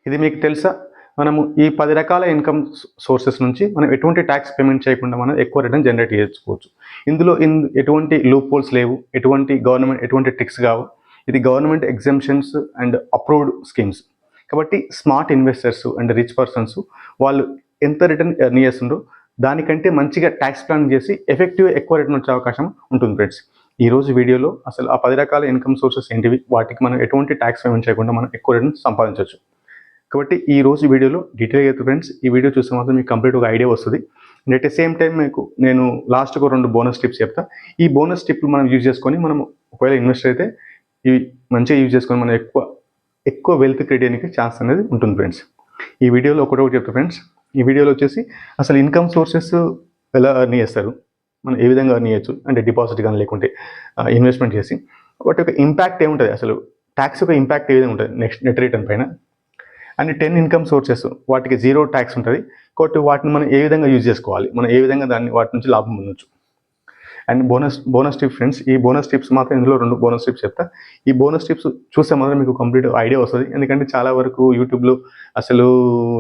ఇది మీకు తెలుసా? మనము ఈ 10 రకాల ఇన్‌కమ్ సోర్సెస్ నుంచి మనం ఎటువంటి టాక్స్ పేమెంట్ చేయకుండా మనం ఎక్కువ రిటర్న్ జనరేట్ చేసుకోవచ్చు. ఇందులో ఎటువంటి లూప్ హోల్స్ లేవు. ఎటువంటి ట్రిక్స్ కావు. ఇది government exemptions and approved schemes. కాబట్టి smart investors and rich persons వాళ్ళు ఎంత రిటర్న్ ఎర్న్ చేస్తుండ్రో దానికంటే మంచిగా ట్యాక్స్ ప్లాన్ చేసి ఎక్కువ రిటర్న్ వచ్చే అవకాశం ఉంటుంది ఫ్రెండ్స్. ఈరోజు వీడియోలో అసలు ఆ 10 రకాల ఇన్కమ్ సోర్సెస్ ఏంటివి, వాటికి మనం ఎటువంటి ట్యాక్స్ పేమెంట్ చేయకుండా మనం ఎక్కువ రిటర్న్ సంపాదించవచ్చు. కాబట్టి ఈ రోజు వీడియోలో డీటెయిల్గా అయితే ఫ్రెండ్స్, ఈ వీడియో చూస్తే మాత్రం మీకు కంప్లీట్ ఒక ఐడియా వస్తుంది. And at the same time నేను లాస్ట్కి 2 బోనస్ టిప్స్ చెప్తా. ఈ బోనస్ టిప్లు మనం యూజ్ చేసుకొని మనం ఒకవేళ ఇన్వెస్టర్ అయితే ఇవి మంచిగా యూజ్ చేసుకొని మనం ఎక్కువ వెల్త్ క్రియేట్ చేయడానికి ఛాన్స్ అనేది ఉంటుంది ఫ్రెండ్స్. ఈ వీడియోలో ఒకటి చెప్తా ఫ్రెండ్స్. ఈ వీడియోలో వచ్చేసి అసలు ఇన్కమ్ సోర్సెస్ ఎలా ఎర్న్ చేస్తారు, మనం ఏ విధంగా ఎర్న్ చేయొచ్చు, అంటే డిపాజిట్ కానీ లేకుంటే ఇన్వెస్ట్మెంట్ చేసి వాటి యొక్క ఇంపాక్ట్ ఏముంటుంది, అసలు ట్యాక్స్ యొక్క ఇంపాక్ట్ ఏ విధంగా ఉంటుంది నెట్ రిటర్న్ పైన, అండ్ 10 ఇన్కమ్ సోర్సెస్ వాటికి 0 ట్యాక్స్ ఉంటుంది. కాబట్టి వాటిని మనం ఏ విధంగా యూజ్ చేసుకోవాలి, మనం ఏ విధంగా వాటి నుంచి లాభం పొందొచ్చు. And bonus tips friends. ఈ బోనస్ టిప్స్ మాత్రం ఇందులో 2 బోనస్ టిప్స్ చెప్తా. ఈ బోనస్ టిప్స్ చూస్తే మాత్రం మీకు కంప్లీట్ ఐడియా వస్తుంది. ఎందుకంటే చాలా వరకు యూట్యూబ్లో అసలు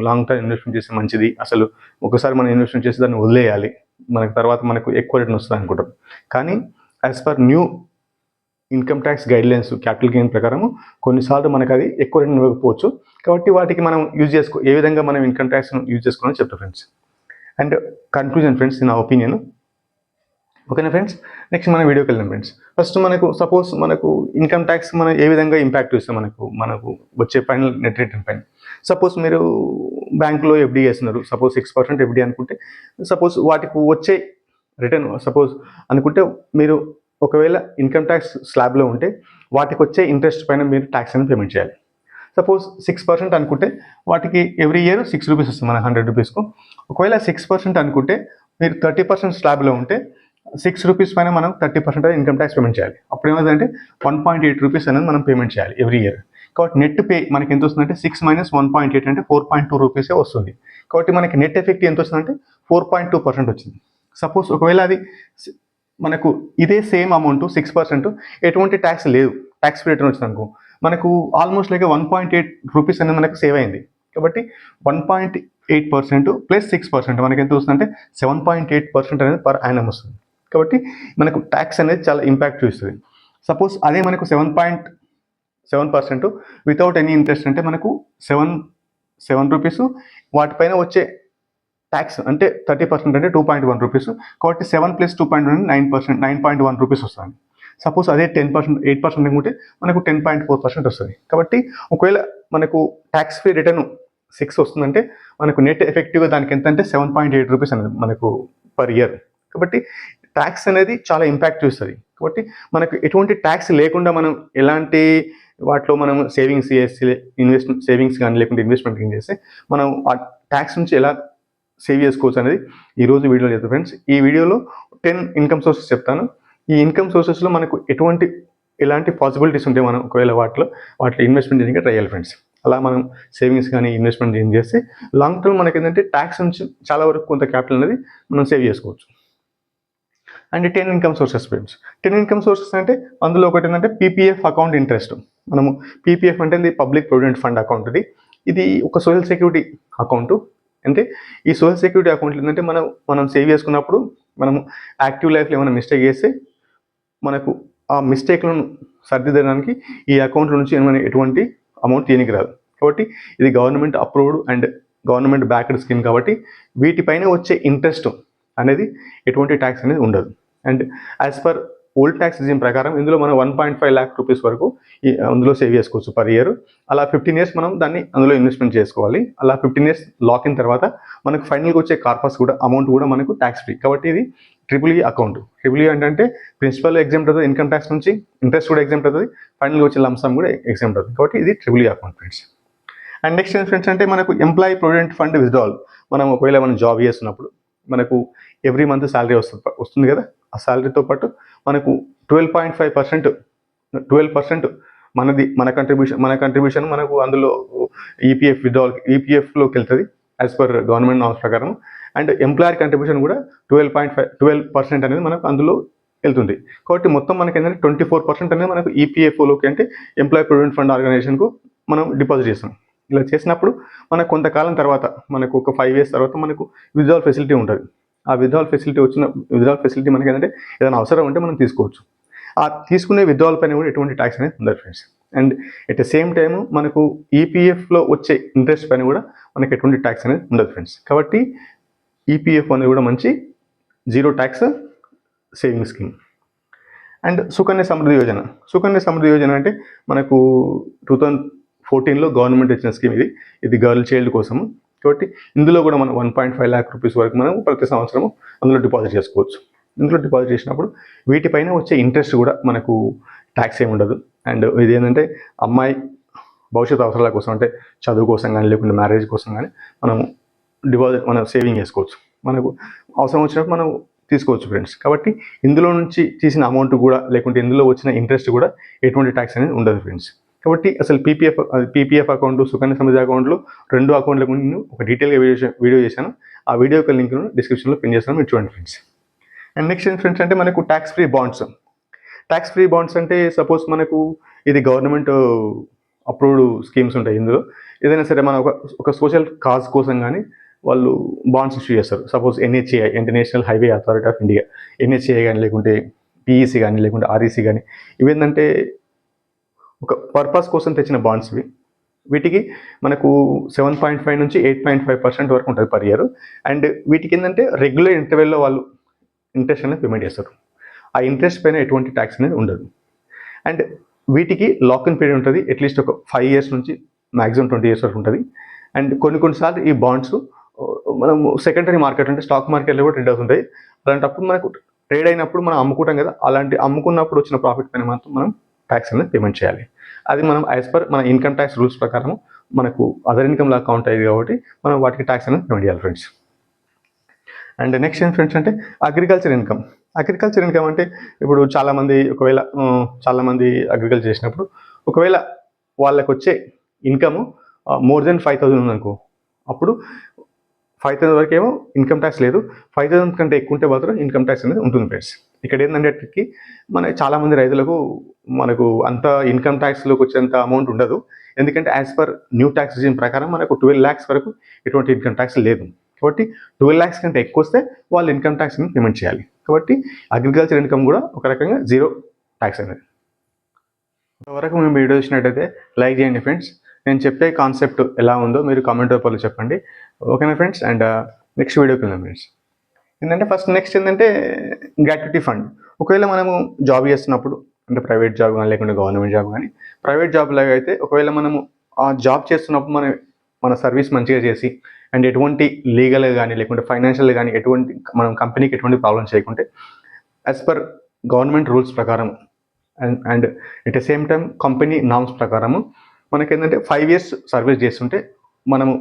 లాంగ్ టర్మ్ ఇన్వెస్ట్మెంట్ చేస్తే మంచిది, అసలు ఒకసారి మనం ఇన్వెస్ట్మెంట్ చేసి దాన్ని వదిలేయాలి, మనకు ఎక్కువ రిటర్న్ వస్తుంది అనుకుంటాం. కానీ as per new income tax guidelines capital gain ప్రకారం కొన్నిసార్లు మనకు అది ఎక్కువ రిటర్న్ ఇవ్వకపోవచ్చు. కాబట్టి వాటికి మనం ఏ విధంగా మనం ఇన్కమ్ ట్యాక్స్ను యూజ్ చేసుకోవాలని చెప్తాం ఫ్రెండ్స్. అండ్ కన్క్లూజన్ ఫ్రెండ్స్, నా ఒపీనియన్. ఓకేనా ఫ్రెండ్స్? నెక్స్ట్ మనం వీడియోకి వెళ్దాం ఫ్రెండ్స్. ఫస్ట్ సపోజ్ మనకు ఇన్కమ్ ట్యాక్స్ మనం ఏ విధంగా ఇంపాక్ట్ చూస్తాం మనకు వచ్చే ఫైనల్ నెట్ రిటర్న్ పైన. సపోజ్ మీరు బ్యాంకులో ఎఫ్డీ చేస్తున్నారు, సపోజ్ 6% ఎఫ్డీ అనుకుంటే, సపోజ్ వాటికి వచ్చే రిటర్న్ సపోజ్ అనుకుంటే మీరు ఒకవేళ ఇన్కమ్ ట్యాక్స్ స్లాబ్లో ఉంటే వాటికి వచ్చే ఇంట్రెస్ట్ పైన మీరు ట్యాక్స్ అనేది పేమెంట్ చేయాలి. సపోజ్ 6% అనుకుంటే వాటికి ఎవ్రీ ఇయర్ 6 రూపీస్ వస్తుంది మన 100 రూపీస్కు. ఒకవేళ 6% అనుకుంటే మీరు 30% స్లాబ్లో ఉంటే 6 రూపీస్ పైన మనం 30% ఇన్కమ్ ట్యాక్స్ పేమెంట్ చేయాలి. అప్పుడు ఏమవుతుందంటే 1.8 రూపీస్ అనేది మనం పేమెంట్ చేయాలి ఎవ్రీ ఇయర్. కాబట్టి నెట్ పే మనకి ఎంత వస్తుందంటే 6 - 1.8 అంటే 4.2 రూపీసే వస్తుంది. కాబట్టి మనకి నెట్ ఎఫెక్ట్ ఎంత వస్తుందంటే 4.2% వచ్చింది. సపోజ్ ఒకవేళ అది మనకు ఇదే సేమ్ అమౌంట్ 6% ఎటువంటి ట్యాక్స్ లేదు, ట్యాక్స్ ఫ్రీ రిటర్న్ వచ్చింది అనుకో, మనకు ఆల్మోస్ట్ లైక్ 1.8 రూపీస్ అనేది మనకు సేవ్ అయింది. కాబట్టి 1.8% ప్లస్ 6% మనకి ఎంత వస్తుందంటే 7.8% అనేది పర్ యానం వస్తుంది. కాబట్టి మనకు ట్యాక్స్ అనేది చాలా ఇంపాక్ట్ చూస్తుంది. సపోజ్ అదే మనకు 7.7% వితౌట్ ఎనీ ఇంట్రెస్ట్ అంటే మనకు 7 రూపీస్, వాటిపైన వచ్చే ట్యాక్స్ అంటే 30% అంటే 2.1 రూపీస్. కాబట్టి 7 + 2.1 9%, 9.1 రూపీస్ వస్తుంది. సపోజ్ అదే 10%, 8% అనుకుంటే మనకు 10.4% వస్తుంది. కాబట్టి ఒకవేళ మనకు ట్యాక్స్ ఫ్రీ రిటర్న్ 6 వస్తుందంటే మనకు నెట్ ఎఫెక్టివ్గా దానికి ఎంత అంటే 7.8 రూపీస్ అనేది మనకు పర్ ఇయర్. కాబట్టి ట్యాక్స్ అనేది చాలా ఇంపాక్ట్ చూస్తుంది. కాబట్టి మనకు ఎటువంటి ట్యాక్స్ లేకుండా మనం ఎలాంటి వాటిలో మనం సేవింగ్స్ చేసి సేవింగ్స్ కానీ లేకుంటే ఇన్వెస్ట్మెంట్ కానీ చేస్తే మనం ఆ ట్యాక్స్ నుంచి ఎలా సేవ్ చేసుకోవచ్చు అనేది ఈరోజు వీడియోలో చెప్తాను ఫ్రెండ్స్. ఈ వీడియోలో 10 ఇన్కమ్ సోర్సెస్ చెప్తాను. ఈ ఇన్కమ్ సోర్సెస్లో మనకు ఎలాంటి పాసిబిలిటీస్ ఉంటాయి, మనం ఒకవేళ వాటిలో ఇన్వెస్ట్మెంట్ చేయడానికి ట్రై చేయాలి ఫ్రెండ్స్. అలా మనం సేవింగ్స్ కానీ ఇన్వెస్ట్మెంట్ ఏం చేస్తే లాంగ్ టర్మ్ మనకి ఏంటంటే ట్యాక్స్ నుంచి చాలా వరకు కొంత క్యాపిటల్ అనేది మనం సేవ్ చేసుకోవచ్చు. And 10 income sources friends. 10 income sources అంటే అందులో ఒకటి ఏంటంటే పీపీఎఫ్ అకౌంట్ ఇంట్రెస్ట్. మనము పీపీఎఫ్ అంటే ఇది పబ్లిక్ ప్రొవిడెంట్ ఫండ్ అకౌంట్. ఇది ఒక సోషల్ సెక్యూరిటీ అకౌంట్. అంటే ఈ సోషల్ సెక్యూరిటీ అకౌంట్లో ఏంటంటే మనం సేవ్ చేసుకున్నప్పుడు మనము యాక్టివ్ లైఫ్లో ఏమైనా మిస్టేక్ చేస్తే మనకు ఆ మిస్టేక్లను సరిదిద్దడానికి ఈ అకౌంట్లో నుంచి ఏమైనా ఎటువంటి అమౌంట్ తీయనికి రాదు. కాబట్టి ఇది government approved and government backed scheme. కాబట్టి వీటిపైన వచ్చే ఇంట్రెస్ట్ అనేది ఎటువంటి ట్యాక్స్ అనేది ఉండదు. And as per old tax regime ప్రకారం ఇందులో మనం 1.5 lakh రూపీస్ వరకు అందులో సేవ్ చేసుకోవచ్చు పర్ ఇయర్. అలా 15 years మనం దాన్ని అందులో ఇన్వెస్ట్మెంట్ చేసుకోవాలి. అలా 15 years లాక్ ఇన్ తర్వాత మనకు ఫైనల్గా వచ్చే కార్పస్ అమౌంట్ కూడా మనకు ట్యాక్స్ ఫ్రీ. కాబట్టి ఇది ట్రిపుల్ అకౌంట్. ట్రిపుల్ అంటే ప్రిన్సిపల్ ఎగ్జామ్ట్ అవుతుంది, ఇన్కమ్ ట్యాక్స్ నుంచి ఇంట్రెస్ట్ కూడా ఎగ్జామ్ట్ అవుతుంది, ఫైనల్గా వచ్చే లంసమ్ కూడా ఎగ్జామ్ట్ అవుతుంది. కాబట్టి ఇది triple account friends. And next friends అంటే మనకు ఎంప్లాయీ ప్రొవిడెంట్ ఫండ్ విత్డ్రావల్. మనం ఒకవేళ మనం జాబ్ చేస్తున్నప్పుడు మనకు ఎవ్రీ మంత్ శాలరీ వస్తుంది కదా, ఆ శాలరీతో పాటు మనకు 12% మన కంట్రిబ్యూషన్ మనకు అందులో ఈపీఎఫ్ విత్డ్రావల్ ఈపీఎఫ్లోకి వెళ్తుంది యాజ్ పర్ గవర్నమెంట్ నామ్స్ ప్రకారం. అండ్ ఎంప్లాయర్ కంట్రిబ్యూషన్ కూడా 12% అనేది మనకు అందులో వెళ్తుంది. కాబట్టి మొత్తం మనకి ఏంటంటే 24% అనేది మనకు ఈపీఎఫ్ఓలోకి అంటే ఎంప్లాయీ ప్రొవిడెంట్ ఫండ్ ఆర్గనైజేషన్కు మనం డిపాజిట్ చేస్తాం. ఇలా చేసినప్పుడు మనకు కొంతకాలం తర్వాత మనకు ఒక 5 years తర్వాత మనకు విత్డ్రావల్ ఫెసిలిటీ ఉంటుంది. ఆ విత్డ్రావల్ ఫెసిలిటీ మనకి ఏంటంటే ఏదైనా అవసరం ఉంటే మనం తీసుకోవచ్చు. ఆ తీసుకునే విత్డ్రావల్ పైన కూడా ఎటువంటి ట్యాక్స్ అనేది ఉండదు friends. And at the same time మనకు ఈపీఎఫ్లో వచ్చే ఇంట్రెస్ట్ పైన కూడా మనకి ఎటువంటి ట్యాక్స్ అనేది ఉండదు ఫ్రెండ్స్. కాబట్టి ఈపీఎఫ్ అనేది కూడా మంచి zero tax saving scheme. And Sukanya Samriddhi Yojana అంటే మనకు 2014లో గవర్నమెంట్ ఇచ్చిన స్కీమ్ ఇది గర్ల్ చైల్డ్ కోసము. కాబట్టి ఇందులో కూడా మనం 1.5 lakh రూపీస్ వరకు మనం ప్రతి సంవత్సరం అందులో డిపాజిట్ చేసుకోవచ్చు. ఇందులో డిపాజిట్ చేసినప్పుడు వీటిపైన వచ్చే ఇంట్రెస్ట్ కూడా మనకు ట్యాక్స్ ఏమి ఉండదు. అండ్ ఇది ఏంటంటే అమ్మాయి భవిష్యత్ అవసరాల కోసం, అంటే చదువు కోసం కానీ లేకుంటే మ్యారేజ్ కోసం కానీ మనం సేవింగ్ చేసుకోవచ్చు. మనకు అవసరం వచ్చినప్పుడు మనం తీసుకోవచ్చు ఫ్రెండ్స్. కాబట్టి ఇందులో నుంచి తీసిన అమౌంట్ కూడా లేకుంటే ఇందులో వచ్చిన ఇంట్రెస్ట్ కూడా ఎటువంటి ట్యాక్స్ అనేది ఉండదు ఫ్రెండ్స్. కాబట్టి అసలు పీపీఎఫ్ అకౌంట్, సుకన్య సమృద్ధి అకౌంట్లు 2 అకౌంట్ల గురించి నేను ఒక డీటెయిల్గా వీడియో చేశాను. ఆ వీడియో యొక్క లింక్ను డిస్క్రిప్షన్లో పిన్ చేస్తాను, మీరు చూడండి ఫ్రెండ్స్. అండ్ నెక్స్ట్ ఫ్రెండ్స్ అంటే మనకు ట్యాక్స్ ఫ్రీ బాండ్స్ అంటే సపోజ్ మనకు ఇది గవర్నమెంట్ అప్రూవ్డ్ స్కీమ్స్ ఉంటాయి. ఇందులో ఏదైనా సరే మన ఒక సోషల్ కాజ్ కోసం కానీ వాళ్ళు బాండ్స్ ఇష్యూ చేస్తారు. సపోజ్ ఎన్హెచ్ఏఐ అంటే national highway authority of India, NHAI కానీ లేకుంటే పిఈసి కానీ లేకుంటే ఆర్ఈసి కానీ ఇవేంటంటే ఒక పర్పస్ కోసం తెచ్చిన బాండ్స్ వీటికి మనకు 7.5 నుంచి 8.5% వరకు ఉంటుంది పర్ ఇయర్. అండ్ వీటికి ఏంటంటే రెగ్యులర్ ఇంటర్వెల్లో వాళ్ళు ఇంట్రెస్ట్ అనేది పేమెంట్ చేస్తారు. ఆ ఇంట్రెస్ట్ పైన ఎటువంటి ట్యాక్స్ అనేది ఉండదు. అండ్ వీటికి లాక్-ఇన్ పీరియడ్ ఉంటుంది. అట్లీస్ట్ ఒక 5 years నుంచి మ్యాక్సిమం 20 years వరకు ఉంటుంది. అండ్ కొన్నిసార్లు ఈ బాండ్స్ మనం సెకండరీ మార్కెట్ అంటే స్టాక్ మార్కెట్లో కూడా ట్రేడ్ అవుతుంటాయి. అలాంటప్పుడు మనకు ట్రేడ్ అయినప్పుడు మనం అమ్ముకుంటాం కదా, అలాంటి అమ్ముకున్నప్పుడు వచ్చిన ప్రాఫిట్ పైన మాత్రం మనం ట్యాక్స్ అనేది పేమెంట్ చేయాలి. అది మనం యాజ్ పర్ మన ఇన్కమ్ ట్యాక్స్ రూల్స్ ప్రకారం మనకు అదర్ ఇన్కమ్ లా కౌంట్ అయ్యేది కాబట్టి మనం వాటికి ట్యాక్స్ అనేది పేమెంట్ చేయాలి ఫ్రెండ్స్. అండ్ నెక్స్ట్ ఏం ఫ్రెండ్స్ అంటే అగ్రికల్చర్ ఇన్కమ్ అంటే ఇప్పుడు చాలామంది అగ్రికల్చర్ చేసినప్పుడు ఒకవేళ వాళ్ళకు వచ్చే ఇన్కమ్ మోర్ దెన్ 5,000 ఉందనుకో, అప్పుడు 5,000 వరకు ఏమో ఇన్కమ్ ట్యాక్స్ లేదు, 5,000 కంటే ఎక్కువ ఉంటే మాత్రం ఇన్కమ్ ట్యాక్స్ అనేది ఉంటుంది ఫ్రెండ్స్. ఇక్కడ ఏంటంటే మన చాలామంది రైతులకు మనకు అంత ఇన్కమ్ ట్యాక్స్లోకి వచ్చేంత అమౌంట్ ఉండదు. ఎందుకంటే as per new tax regime ప్రకారం మనకు 12 lakhs వరకు ఎటువంటి ఇన్కమ్ ట్యాక్స్ లేదు. కాబట్టి 12 lakhs కంటే ఎక్కువ వస్తే వాళ్ళు ఇన్కమ్ ట్యాక్స్ని పేమెంట్ చేయాలి. కాబట్టి అగ్రికల్చర్ ఇన్కమ్ కూడా ఒక రకంగా జీరో ట్యాక్స్ అనేది. ఇంతవరకు మేము వీడియో చూసినట్టయితే లైక్ చేయండి ఫ్రెండ్స్. నేను చెప్పే కాన్సెప్ట్ ఎలా ఉందో మీరు కామెంట్ రూపంలో చెప్పండి, ఓకేనా ఫ్రెండ్స్. అండ్ నెక్స్ట్ వీడియోకి వెళ్దాం ఫ్రెండ్స్. నెక్స్ట్ ఏంటంటే గ్రాట్యుటీ ఫండ్. ఒకవేళ మనము జాబ్ చేస్తున్నప్పుడు అంటే ప్రైవేట్ జాబ్ కానీ లేకుంటే గవర్నమెంట్ జాబ్ కానీ, ప్రైవేట్ జాబ్ లాగా అయితే ఒకవేళ మనము ఆ జాబ్ చేస్తున్నప్పుడు మన సర్వీస్ మంచిగా చేసి అండ్ ఎటువంటి లీగల్గా కానీ లేకుంటే ఫైనాన్షియల్గా కానీ ఎటువంటి మనం కంపెనీకి ఎటువంటి ప్రాబ్లమ్స్ చేయకుంటే యాజ్ పర్ గవర్నమెంట్ రూల్స్ ప్రకారం and at the same time company norms ప్రకారము మనకి ఏంటంటే 5 years సర్వీస్ చేస్తుంటే మనము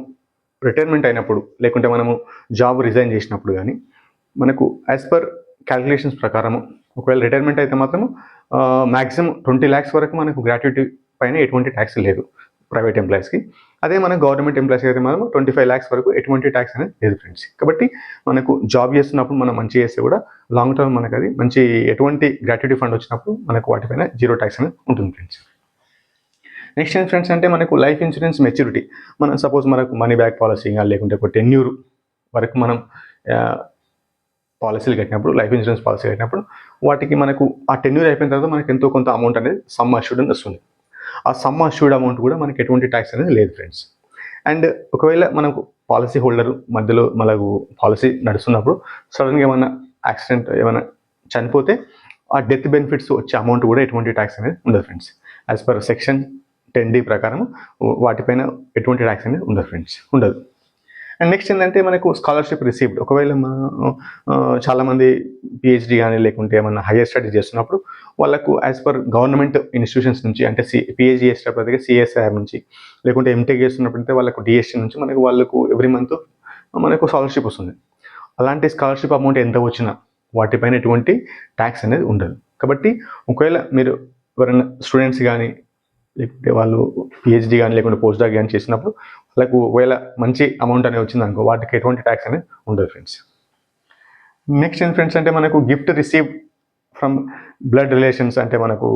రిటైర్మెంట్ అయినప్పుడు లేకుంటే మనము జాబ్ రిజైన్ చేసినప్పుడు కానీ మనకు యాజ్ పర్ క్యాలిక్యులేషన్స్ ప్రకారము ఒకవేళ రిటైర్మెంట్ అయితే మాత్రము మ్యాక్సిమం 20 lakhs వరకు మనకు గ్రాట్యుటీ పైన ఎటువంటి ట్యాక్స్ లేదు ప్రైవేట్ ఎంప్లాయీస్కి. అదే మన గవర్నమెంట్ ఎంప్లాయీస్కి అయితే మనం 25 lakhs వరకు ఎటువంటి ట్యాక్స్ అనేది లేదు ఫ్రెండ్స్. కాబట్టి మనకు జాబ్ చేస్తున్నప్పుడు మనం మంచి చేస్తే కూడా లాంగ్ టర్మ్ మనకు అది మంచి ఎటువంటి గ్రాట్యుటీ ఫండ్ వచ్చినప్పుడు మనకు వాటిపైన జీరో ట్యాక్స్ అనేది ఉంటుంది ఫ్రెండ్స్. నెక్స్ట్ ఏం ఫ్రెండ్స్ అంటే మనకు లైఫ్ ఇన్సూరెన్స్ మెచ్యూరిటీ. మనం సపోజ్ మనకు మనీ బ్యాక్ పాలసీ కానీ లేకుంటే ఒక 10 years వరకు మనం పాలసీలు కట్టినప్పుడు, లైఫ్ ఇన్సూరెన్స్ పాలసీ కట్టినప్పుడు వాటికి మనకు ఆ 10 years అయిపోయిన తర్వాత మనకి ఎంతో కొంత అమౌంట్ అనేది సమ్ అష్యూర్డ్ అని వస్తుంది. ఆ సమ్ అష్యూర్డ్ అమౌంట్ కూడా మనకి ఎటువంటి ట్యాక్స్ అనేది లేదు ఫ్రెండ్స్. అండ్ ఒకవేళ మనకు పాలసీ హోల్డర్ మధ్యలో మనకు పాలసీ నడుస్తున్నప్పుడు సడన్గా ఏమైనా యాక్సిడెంట్ ఏమైనా చనిపోతే ఆ డెత్ బెనిఫిట్స్ వచ్చే అమౌంట్ కూడా ఎటువంటి ట్యాక్స్ అనేది ఉండదు friends. As per section 10D ప్రకారం వాటిపైన ఎటువంటి ట్యాక్స్ అనేది ఉండదు. అండ్ నెక్స్ట్ ఏంటంటే మనకు స్కాలర్షిప్ రిసీవ్డ్. ఒకవేళ చాలామంది పిహెచ్డి కానీ లేకుంటే ఏమన్నా హైయర్ స్టడీస్ చేస్తున్నప్పుడు వాళ్ళకు యాజ్ పర్ గవర్నమెంట్ ఇన్స్టిట్యూషన్స్ నుంచి అంటే పిహెచ్డి చేసేటప్పుడు సిఎస్ఐఆర్ నుంచి లేకుంటే ఎంటెక్ చేస్తున్నప్పుడైతే వాళ్ళకు డిఎస్టీ నుంచి వాళ్ళకు ఎవ్రీ మంత్ మనకు స్కాలర్షిప్ వస్తుంది. అలాంటి స్కాలర్షిప్ అమౌంట్ ఎంత వచ్చినా వాటిపైన ఎటువంటి ట్యాక్స్ అనేది ఉండదు. కాబట్టి ఒకవేళ మీరు ఎవరైనా స్టూడెంట్స్ కానీ లేకుంటే వాళ్ళు పిహెచ్డి కానీ లేకుంటే పోస్ట్ డాక్ కానీ చేసినప్పుడు వాళ్ళకు ఒకవేళ మంచి అమౌంట్ అనేది వచ్చింది అనుకో వాటికి ఎటువంటి ట్యాక్స్ అనేది ఉండదు ఫ్రెండ్స్. నెక్స్ట్ ఏం ఫ్రెండ్స్ అంటే మనకు gift receive from blood relations. అంటే మనకు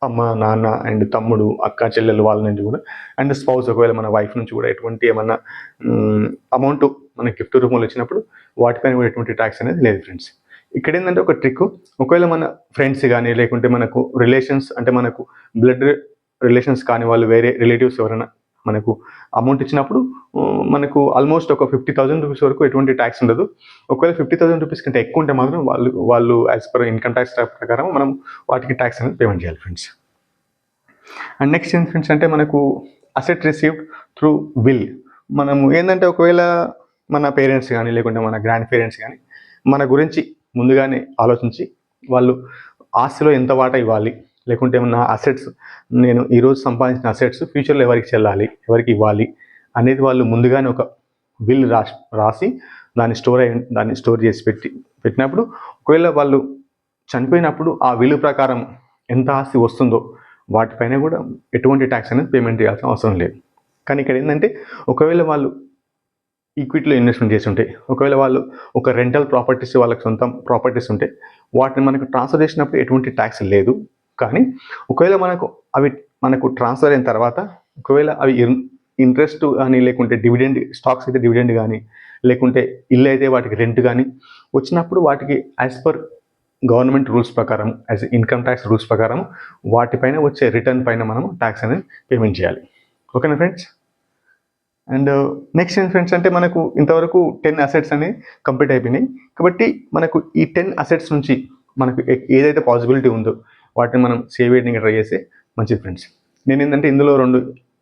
అమ్మ, నాన్న అండ్ తమ్ముడు, అక్క, చెల్లెలు వాళ్ళ నుంచి కూడా, అండ్ స్పౌస్ ఒకవేళ మన వైఫ్ నుంచి కూడా ఎటువంటి ఏమన్నా అమౌంట్ మనకి గిఫ్ట్ రూపంలో ఇచ్చినప్పుడు వాటిపైన కూడా ఎటువంటి ట్యాక్స్ అనేది లేదు ఫ్రెండ్స్. ఇక్కడ ఏంటంటే ఒక ట్రిక్, ఒకవేళ మన ఫ్రెండ్స్ కానీ లేకుంటే మనకు రిలేషన్స్ అంటే మనకు బ్లడ్ రిలేషన్స్ కాని వాళ్ళు వేరే రిలేటివ్స్ ఎవరైనా మనకు అమౌంట్ ఇచ్చినప్పుడు మనకు ఆల్మోస్ట్ ఒక 50,000 రూపీస్ వరకు ఎటువంటి ట్యాక్స్ ఉండదు. ఒకవేళ 50,000 రూపీస్ కంటే ఎక్కువ ఉంటే మాత్రం వాళ్ళు యాజ్ పర్ ఇన్కమ్ ట్యాక్స్ ప్రకారం మనం వాటికి ట్యాక్స్ అనేది పేమెంట్ చేయాలి ఫ్రెండ్స్. అండ్ నెక్స్ట్ ఏం ఫ్రెండ్స్ అంటే మనకు అసెట్ రిసీవ్డ్ త్రూ విల్. మనము ఏంటంటే ఒకవేళ మన పేరెంట్స్ కానీ లేకుంటే మన గ్రాండ్ పేరెంట్స్ కానీ మన గురించి ముందుగానే ఆలోచించి వాళ్ళు ఆస్తిలో ఎంత వాటా ఇవ్వాలి, లేకుంటే ఏమన్నా అసెట్స్ నేను ఈరోజు సంపాదించిన అసెట్స్ ఫ్యూచర్లో ఎవరికి చెల్లాలి, ఎవరికి ఇవ్వాలి అనేది వాళ్ళు ముందుగానే ఒక బిల్ రాసి దాన్ని స్టోర్ చేసి పెట్టినప్పుడు ఒకవేళ వాళ్ళు చనిపోయినప్పుడు ఆ విలువ ప్రకారం ఎంత ఆస్తి వస్తుందో వాటిపైన కూడా ఎటువంటి ట్యాక్స్ అనేది పేమెంట్ చేయాల్సిన అవసరం లేదు. కానీ ఇక్కడ ఏంటంటే ఒకవేళ వాళ్ళు ఈక్విటీలో ఇన్వెస్ట్మెంట్ చేసి ఉంటే, ఒకవేళ వాళ్ళు ఒక రెంటల్ ప్రాపర్టీస్ వాళ్ళకి సొంతం ప్రాపర్టీస్ ఉంటే వాటిని మనకు ట్రాన్స్ఫర్ చేసినప్పుడు ఎటువంటి ట్యాక్స్ లేదు. కానీ ఒకవేళ మనకు ట్రాన్స్ఫర్ అయిన తర్వాత ఒకవేళ అవి ఇంట్రెస్ట్ కానీ లేకుంటే డివిడెండ్, స్టాక్స్ అయితే డివిడెండ్ కానీ లేకుంటే ఇల్లు అయితే వాటికి రెంట్ కానీ వచ్చినప్పుడు వాటికి యాజ్ పర్ గవర్నమెంట్ రూల్స్ ప్రకారం, యాజ్ ఇన్కమ్ ట్యాక్స్ రూల్స్ ప్రకారం వాటిపైన వచ్చే రిటర్న్ పైన మనం ట్యాక్స్ అనేది పేమెంట్ చేయాలి. ఓకేనా ఫ్రెండ్స్? అండ్ నెక్స్ట్ ఏం ఫ్రెండ్స్ అంటే మనకు ఇంతవరకు 10 అసెట్స్ అనేవి కంప్లీట్ అయిపోయినాయి. కాబట్టి మనకు ఈ 10 అసెట్స్ నుంచి మనకు ఏదైతే పాసిబిలిటీ ఉందో వాటిని మనం సేవ్ చేయడానికి ట్రై చేస్తే మంచిది ఫ్రెండ్స్. నేను ఏంటంటే ఇందులో 2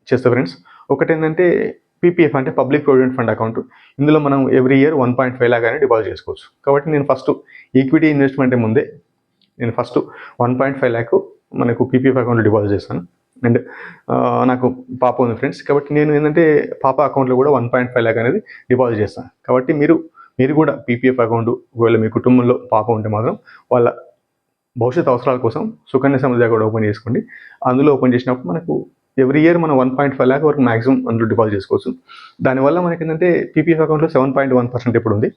చేస్తా ఫ్రెండ్స్. ఒకటి ఏంటంటే పీపీఎఫ్ అంటే పబ్లిక్ ప్రొవిడెంట్ ఫండ్ అకౌంట్. ఇందులో మనం ఎవ్రీ ఇయర్ 1.5 లాక్ అనేది డిపాజిట్ చేసుకోవచ్చు. కాబట్టి నేను ఫస్ట్ ఈక్విటీ ఇన్వెస్ట్మెంట్ ముందే నేను ఫస్ట్ 1.5 లాక్ మనకు పీపీఎఫ్ అకౌంట్లో డిపాజిట్ చేస్తాను. అండ్ నాకు పాప ఉంది ఫ్రెండ్స్, కాబట్టి నేను ఏంటంటే పాప అకౌంట్లో కూడా 1.5 లాక్ అనేది డిపాజిట్ చేస్తాను. కాబట్టి మీరు కూడా పీపీఎఫ్ అకౌంట్ ఒకవేళ మీ కుటుంబంలో పాప ఉంటే మాత్రం వాళ్ళ భవిష్యత్ అవసరాల కోసం సుకన్య సమృద్ధి కూడా ఓపెన్ చేసుకోండి. అందులో ఓపెన్ చేసినప్పుడు మనకు ఎవ్రీ ఇయర్ మనం 1.5 లాక్ వరకు మాక్సిమం అందులో డిపాజిట్ చేసుకోవచ్చు. దానివల్ల మనకి ఏంటంటే పీపీఎఫ్ అకౌంట్లో 7.1% ఇప్పుడు ఉంది.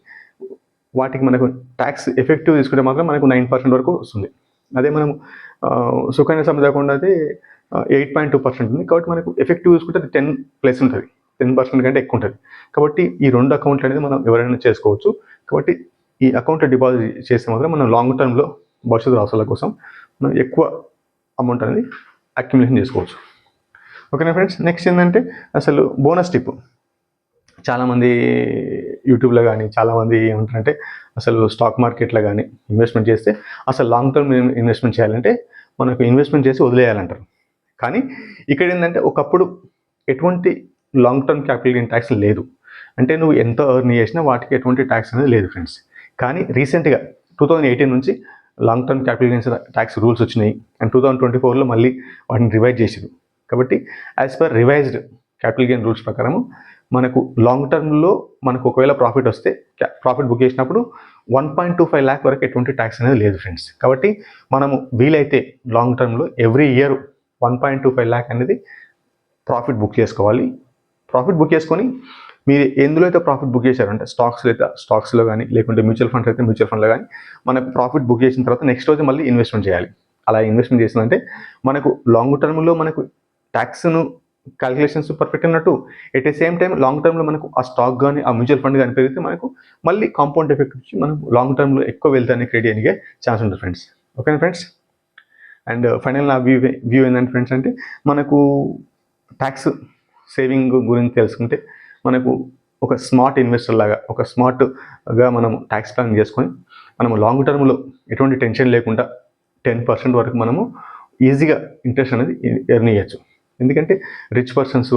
వాటికి మనకు ట్యాక్స్ ఎఫెక్టివ్ తీసుకుంటే మాత్రం మనకు 9% వరకు వస్తుంది. అదే మనం సుకన్య సమృద్ధి అకౌంట్ అయితే 8.2% ఉంది. కాబట్టి మనకు ఎఫెక్టివ్ చూసుకుంటే అది 10+ ఉంటుంది, 10% కంటే ఎక్కువ ఉంటుంది. కాబట్టి ఈ 2 అకౌంట్లు అనేది మనం ఎవరైనా చేసుకోవచ్చు. కాబట్టి ఈ అకౌంట్లో డిపాజిట్ చేస్తే మాత్రం మనం లాంగ్ టర్మ్లో భవిష్యత్తు అవసరాల కోసం మనం ఎక్కువ అమౌంట్ అనేది అక్యుములేషన్ చేసుకోవచ్చు. ఓకేనా ఫ్రెండ్స్? నెక్స్ట్ ఏంటంటే అసలు బోనస్ టిప్. చాలామంది యూట్యూబ్లో కానీ చాలామంది ఏమంటారంటే అసలు స్టాక్ మార్కెట్లో కానీ ఇన్వెస్ట్మెంట్ చేస్తే అసలు లాంగ్ టర్మ్ ఇన్వెస్ట్మెంట్ చేయాలంటే మనకు ఇన్వెస్ట్మెంట్ చేసి వదిలేయాలంటారు. కానీ ఇక్కడ ఏంటంటే ఒకప్పుడు ఎటువంటి long term capital gain tax లేదు. అంటే నువ్వు ఎంత ఎర్న్ చేసినా వాటికి ఎటువంటి ట్యాక్స్ అనేది లేదు ఫ్రెండ్స్. కానీ రీసెంట్గా 2018 నుంచి long term capital gains tax rules వచ్చినాయి. అండ్ 2024లో మళ్ళీ వాటిని రివైజ్ చేసారు. కాబట్టి as per revised capital gain rules ప్రకారము మనకు లాంగ్ టర్మ్లో మనకు ఒకవేళ ప్రాఫిట్ వస్తే ప్రాఫిట్ బుక్ చేసినప్పుడు 1.25 లాక్ వరకు ఎటువంటి ట్యాక్స్ అనేది లేదు ఫ్రెండ్స్. కాబట్టి మనము వీలైతే లాంగ్ టర్మ్లో ఎవ్రీ ఇయర్ 1.25 లాక్ అనేది ప్రాఫిట్ బుక్ చేసుకోవాలి. ప్రాఫిట్ బుక్ చేసుకొని మీరు ఎందులో అయితే ప్రాఫిట్ బుక్ చేశారంటే స్టాక్స్లో కానీ లేకుంటే మ్యూచువల్ ఫండ్స్ అయితే మ్యూచువల్ ఫండ్లో కానీ మనకు ప్రాఫిట్ బుక్ చేసిన తర్వాత నెక్స్ట్ రోజు మళ్ళీ ఇన్వెస్ట్మెంట్ చేయాలి. అలా ఇన్వెస్ట్మెంట్ చేసిందంటే మనకు లాంగ్ టర్మ్లో మనకు ట్యాక్స్ను క్యాలిక్యులేషన్స్ పర్ఫెక్ట్ అన్నట్టు, at the same time long టర్మ్లో మనకు ఆ స్టాక్ కానీ ఆ మ్యూచువల్ ఫండ్ కానీ పెరిగితే మనకు మళ్ళీ కాంపౌండ్ ఎఫెక్ట్ వచ్చి మనకు లాంగ్ టర్మ్లో ఎక్కువ వెల్త్ అనేది క్రియేట్ చేయడానికి ఛాన్స్ ఉంటుంది ఫ్రెండ్స్. ఓకేనా ఫ్రెండ్స్? అండ్ ఫైనల్ నా వ్యూ ఏంటంటే ఫ్రెండ్స్ అంటే మనకు ట్యాక్స్ సేవింగ్ గురించి తెలుసుకుంటే మనకు ఒక స్మార్ట్ ఇన్వెస్టర్ లాగా ఒక స్మార్ట్గా మనం ట్యాక్స్ ప్లాన్ చేసుకొని మనము లాంగ్ టర్మ్లో ఎటువంటి టెన్షన్ లేకుండా 10% వరకు మనము ఈజీగా ఇంట్రెస్ట్ అనేది ఎర్న్ చేయొచ్చు. ఎందుకంటే రిచ్ పర్సన్స్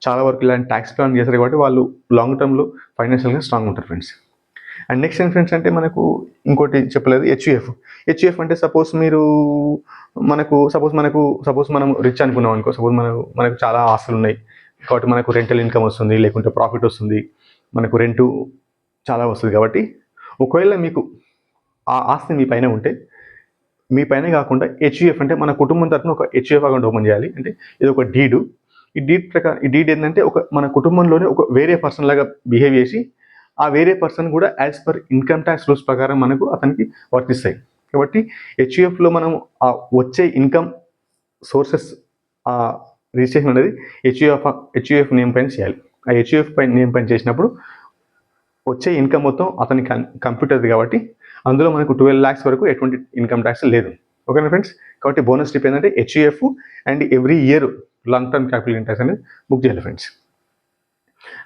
చాలా వరకు ఇలాంటి ట్యాక్స్ ప్లాన్ చేస్తారు కాబట్టి వాళ్ళు లాంగ్ టర్మ్లో ఫైనాన్షియల్గా స్ట్రాంగ్ ఉంటారు ఫ్రెండ్స్. అండ్ నెక్స్ట్ ఏం ఫ్రెండ్స్ అంటే మనకు ఇంకోటి చెప్పలేదు, హెచ్యుఎఫ్ అంటే సపోజ్ మనం రిచ్ అనుకున్నాం అనుకో, సపోజ్ మనకు చాలా ఆస్తులు ఉన్నాయి కాబట్టి మనకు రెంటల్ ఇన్కమ్ వస్తుంది, లేకుంటే ప్రాఫిట్ వస్తుంది, మనకు రెంటు చాలా వస్తుంది. కాబట్టి ఒకవేళ మీకు ఆ ఆస్తి మీ పైన ఉంటే మీ పైన కాకుండా హెచ్యుఎఫ్ అంటే మన కుటుంబం తరఫున ఒక హెచ్యుఎఫ్ అకౌంట్ ఓపెన్ చేయాలి. అంటే ఇది ఒక డీడ్. ఈ డీడ్ ఏంటంటే మన కుటుంబంలోనే ఒక వేరే పర్సన్ లాగా బిహేవ్ చేసి ఆ వేరే పర్సన్ కూడా as per income tax rules ప్రకారం మనకు అతనికి వర్తిస్తాయి. కాబట్టి హెచ్యుఎఫ్లో మనం ఆ వచ్చే ఇన్కమ్ సోర్సెస్ రిజిస్ట్రేషన్ అనేది హెచ్యుఎఫ్ నేమ్ పైన చేయాలి. ఆ హెచ్యుఎఫ్ పైన నేమ్ పైన చేసినప్పుడు వచ్చే ఇన్కమ్ మొత్తం అతని కంప్యూటర్ది కాబట్టి అందులో మనకు 12 lakhs వరకు ఎటువంటి ఇన్కమ్ ట్యాక్స్ లేదు. ఓకేనా ఫ్రెండ్స్? కాబట్టి బోనస్ టిప్ ఏంటంటే HUF and every year long term capital gain tax అనేది బుక్ చేయాలి ఫ్రెండ్స్.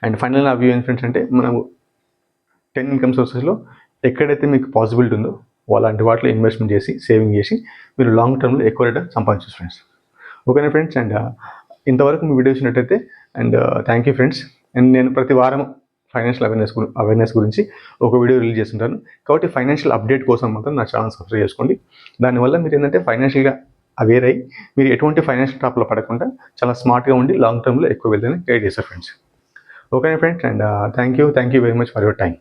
అండ్ ఫైనల్ నా వ్యూ ఏంటి ఫ్రెండ్స్ అంటే మనము 10 ఇన్కమ్ సోర్సెస్లో ఎక్కడైతే మీకు పాసిబిలిటీ ఉందో అలాంటి వాటిలో ఇన్వెస్ట్మెంట్ చేసి సేవింగ్ చేసి మీరు లాంగ్ టర్మ్లో ఎక్కువ రిటర్న్ సంపాదించవచ్చు ఫ్రెండ్స్. ఓకేనా ఫ్రెండ్స్? అండ్ ఇంతవరకు మీ వీడియో చూసినట్టయితే and thank you friends. And నేను ప్రతి వారం ఫైనాన్షియల్ అవేర్నెస్ గురించి ఒక వీడియో రిలీజ్ చేస్తుంటాను. కాబట్టి ఫైనాన్షియల్ అప్డేట్ కోసం మాత్రం నా ఛానల్ సబ్స్క్రైబ్ చేసుకోండి. దానివల్ల మీరు ఏంటంటే ఫైనాన్షియల్గా అవేర్ అయ్యి మీరు ఎటువంటి ఫైనాన్షియల్ ట్రాప్లో పడకుండా చాలా స్మార్ట్గా ఉండి లాంగ్ టర్మ్లో ఎక్కువ వెళ్తాయని గైడ్ చేస్తారు ఫ్రెండ్స్. ఓకేనా friends? And thank you very much for your time.